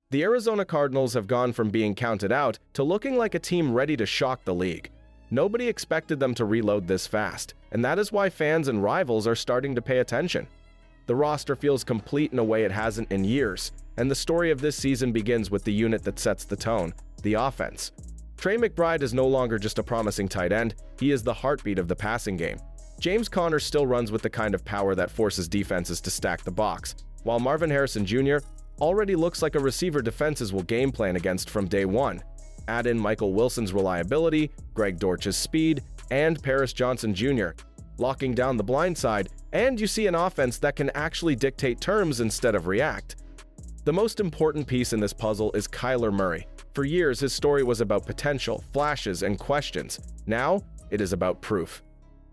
The Arizona Cardinals have gone from being counted out to looking like a team ready to shock the league. Nobody expected them to reload this fast, and that is why fans and rivals are starting to pay attention. The roster feels complete in a way it hasn't in years, and the story of this season begins with the unit that sets the tone, the offense. Trey McBride is no longer just a promising tight end, he is the heartbeat of the passing game. James Conner still runs with the kind of power that forces defenses to stack the box, while Marvin Harrison Jr. already looks like a receiver defenses will game plan against from day one. Add in Michael Wilson's reliability, Greg Dortch's speed, and Paris Johnson Jr. locking down the blind side, and you see an offense that can actually dictate terms instead of react. The most important piece in this puzzle is Kyler Murray. For years, his story was about potential, flashes, and questions. Now, it is about proof.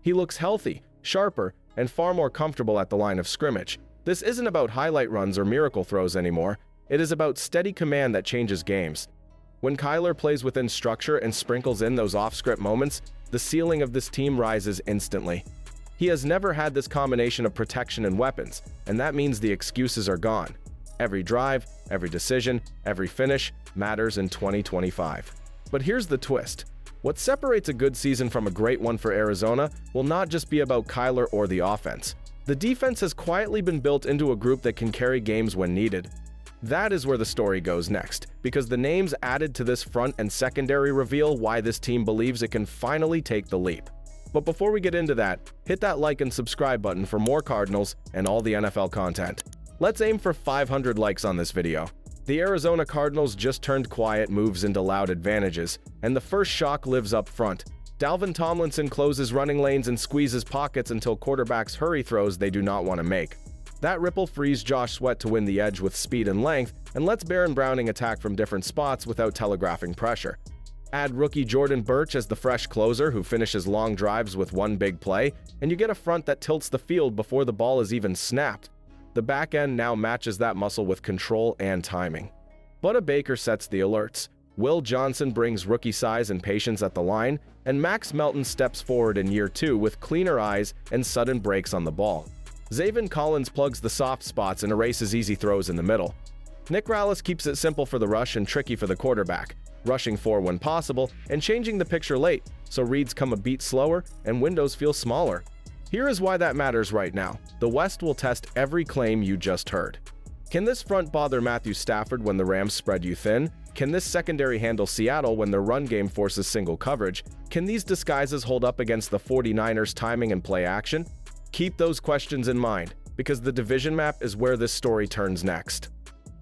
He looks healthy, sharper, and far more comfortable at the line of scrimmage. This isn't about highlight runs or miracle throws anymore. It is about steady command that changes games. When Kyler plays within structure and sprinkles in those off-script moments, the ceiling of this team rises instantly. He has never had this combination of protection and weapons, and that means the excuses are gone. Every drive, every decision, every finish matters in 2025. But here's the twist. What separates a good season from a great one for Arizona will not just be about Kyler or the offense. The defense has quietly been built into a group that can carry games when needed. That is where the story goes next, because the names added to this front and secondary reveal why this team believes it can finally take the leap. But before we get into that, hit that like and subscribe button for more Cardinals and all the NFL content. Let's aim for 500 likes on this video. The Arizona Cardinals just turned quiet moves into loud advantages, and the first shock lives up front. Dalvin Tomlinson closes running lanes and squeezes pockets until quarterbacks hurry throws they do not want to make. That ripple frees Josh Sweat to win the edge with speed and length, and lets Baron Browning attack from different spots without telegraphing pressure. Add rookie Jordan Burch as the fresh closer who finishes long drives with one big play, and you get a front that tilts the field before the ball is even snapped. The back end now matches that muscle with control and timing. Budda Baker sets the alerts. Will Johnson brings rookie size and patience at the line, and Max Melton steps forward in year 2 with cleaner eyes and sudden breaks on the ball. Zaven Collins plugs the soft spots and erases easy throws in the middle. Nick Rallis keeps it simple for the rush and tricky for the quarterback, rushing 4 when possible and changing the picture late, so reads come a beat slower and windows feel smaller. Here is why that matters right now. The West will test every claim you just heard. Can this front bother Matthew Stafford when the Rams spread you thin? Can this secondary handle Seattle when their run game forces single coverage? Can these disguises hold up against the 49ers' timing and play action? Keep those questions in mind, because the division map is where this story turns next.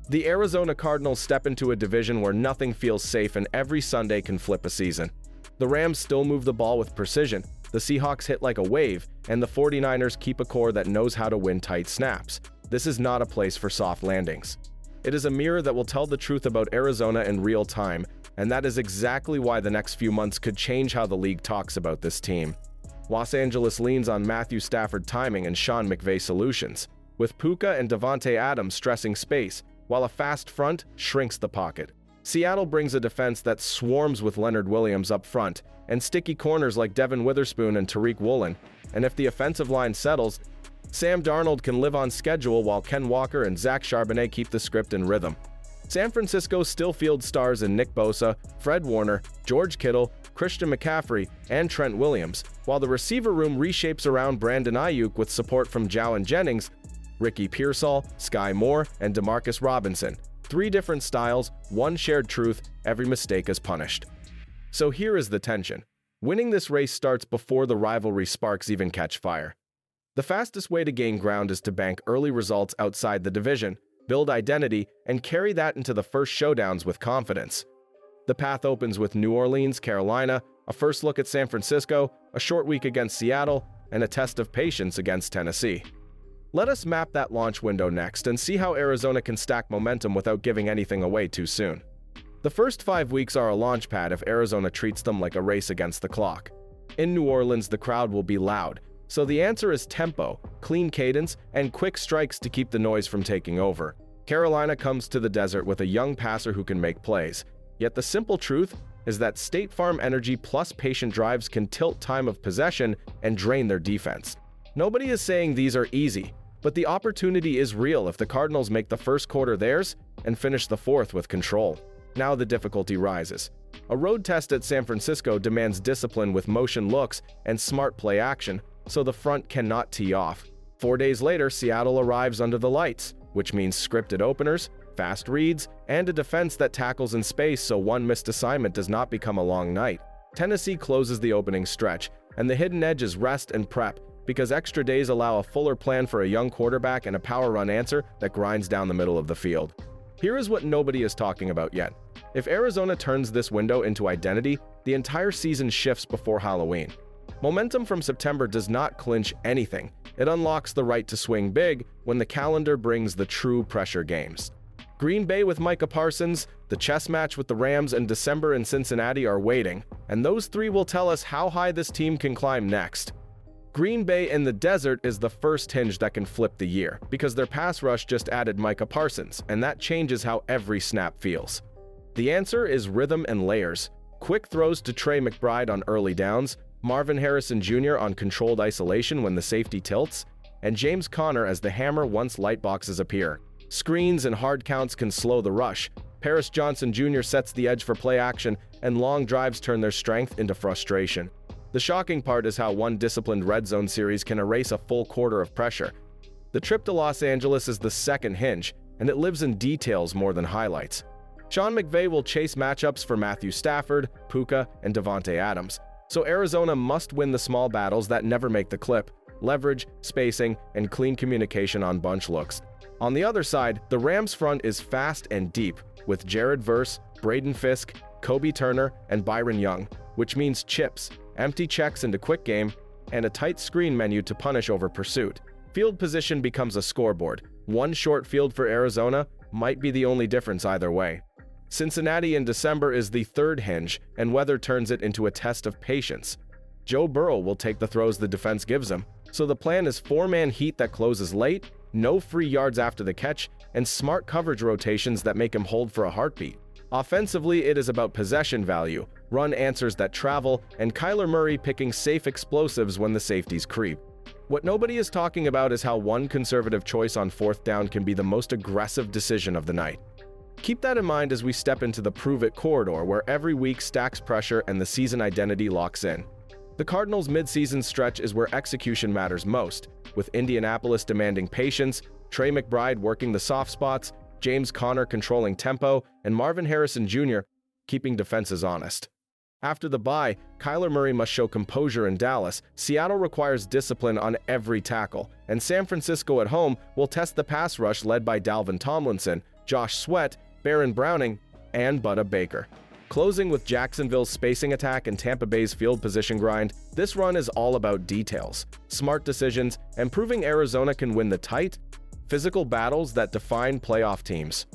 The Arizona Cardinals step into a division where nothing feels safe and every Sunday can flip a season. The Rams still move the ball with precision, the Seahawks hit like a wave, and the 49ers keep a core that knows how to win tight snaps. This is not a place for soft landings. It is a mirror that will tell the truth about Arizona in real time, and that is exactly why the next few months could change how the league talks about this team. Los Angeles leans on Matthew Stafford timing and Sean McVay solutions, with Puka and Davante Adams stressing space, while a fast front shrinks the pocket. Seattle brings a defense that swarms with Leonard Williams up front, and sticky corners like Devin Witherspoon and Tariq Woolen, and if the offensive line settles, Sam Darnold can live on schedule while Ken Walker and Zach Charbonnet keep the script in rhythm. San Francisco still fields stars in Nick Bosa, Fred Warner, George Kittle, Christian McCaffrey, and Trent Williams, while the receiver room reshapes around Brandon Ayuk with support from Jawan Jennings, Ricky Pearsall, Sky Moore, and Demarcus Robinson. 3 different styles, 1 shared truth, every mistake is punished. So here is the tension. Winning this race starts before the rivalry sparks even catch fire. The fastest way to gain ground is to bank early results outside the division, build identity, and carry that into the first showdowns with confidence. The path opens with New Orleans, Carolina, a first look at San Francisco, a short week against Seattle, and a test of patience against Tennessee. Let us map that launch window next and see how Arizona can stack momentum without giving anything away too soon. The first 5 weeks are a launch pad if Arizona treats them like a race against the clock. In New Orleans, the crowd will be loud, so the answer is tempo, clean cadence, and quick strikes to keep the noise from taking over. Carolina comes to the desert with a young passer who can make plays. Yet the simple truth is that State Farm energy plus patient drives can tilt time of possession and drain their defense. Nobody is saying these are easy, but the opportunity is real if the Cardinals make the first quarter theirs, and finished the fourth with control. Now the difficulty rises. A road test at San Francisco demands discipline with motion looks and smart play action, so the front cannot tee off. 4 days later, Seattle arrives under the lights, which means scripted openers, fast reads, and a defense that tackles in space so one missed assignment does not become a long night. Tennessee closes the opening stretch, and the hidden edge is rest and prep, because extra days allow a fuller plan for a young quarterback and a power run answer that grinds down the middle of the field. Here is what nobody is talking about yet. If Arizona turns this window into identity, the entire season shifts before Halloween. Momentum from September does not clinch anything. It unlocks the right to swing big when the calendar brings the true pressure games. Green Bay with Micah Parsons, the chess match with the Rams, and December in Cincinnati are waiting, and those three will tell us how high this team can climb next. Green Bay in the desert is the first hinge that can flip the year, because their pass rush just added Micah Parsons, and that changes how every snap feels. The answer is rhythm and layers. Quick throws to Trey McBride on early downs, Marvin Harrison Jr. on controlled isolation when the safety tilts, and James Conner as the hammer once light boxes appear. Screens and hard counts can slow the rush. Paris Johnson Jr. sets the edge for play action, and long drives turn their strength into frustration. The shocking part is how one disciplined red zone series can erase a full quarter of pressure. The trip to Los Angeles is the second hinge, and it lives in details more than highlights. Sean McVay will chase matchups for Matthew Stafford, Puka, and Devontae Adams, so Arizona must win the small battles that never make the clip: leverage, spacing, and clean communication on bunch looks. On the other side, the Rams' front is fast and deep, with Jared Verse, Braden Fisk, Kobe Turner, and Byron Young, which means chips, empty checks into quick game, and a tight screen menu to punish over pursuit. Field position becomes a scoreboard. One short field for Arizona might be the only difference either way. Cincinnati in December is the third hinge, and weather turns it into a test of patience. Joe Burrow will take the throws the defense gives him, so the plan is four-man heat that closes late, no free yards after the catch, and smart coverage rotations that make him hold for a heartbeat. Offensively, it is about possession value, run answers that travel, and Kyler Murray picking safe explosives when the safeties creep. What nobody is talking about is how one conservative choice on fourth down can be the most aggressive decision of the night. Keep that in mind as we step into the prove-it corridor, where every week stacks pressure and the season identity locks in. The Cardinals' midseason stretch is where execution matters most, with Indianapolis demanding patience, Trey McBride working the soft spots, James Conner controlling tempo, and Marvin Harrison Jr. keeping defenses honest. After the bye, Kyler Murray must show composure in Dallas, Seattle requires discipline on every tackle, and San Francisco at home will test the pass rush led by Dalvin Tomlinson, Josh Sweat, Baron Browning, and Budda Baker. Closing with Jacksonville's spacing attack and Tampa Bay's field position grind, this run is all about details, smart decisions, and proving Arizona can win the tight, physical battles that define playoff teams.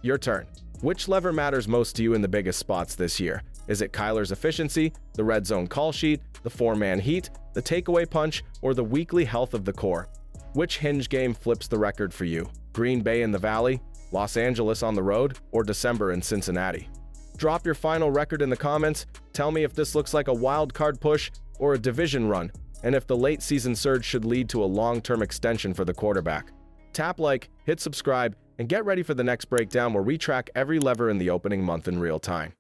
Your turn. Which lever matters most to you in the biggest spots this year? Is it Kyler's efficiency, the red zone call sheet, the four-man heat, the takeaway punch, or the weekly health of the core? Which hinge game flips the record for you? Green Bay in the Valley, Los Angeles on the road, or December in Cincinnati? Drop your final record in the comments. Tell me if this looks like a wild card push or a division run, and if the late season surge should lead to a long-term extension for the quarterback. Tap like, hit subscribe, and get ready for the next breakdown where we track every lever in the opening month in real time.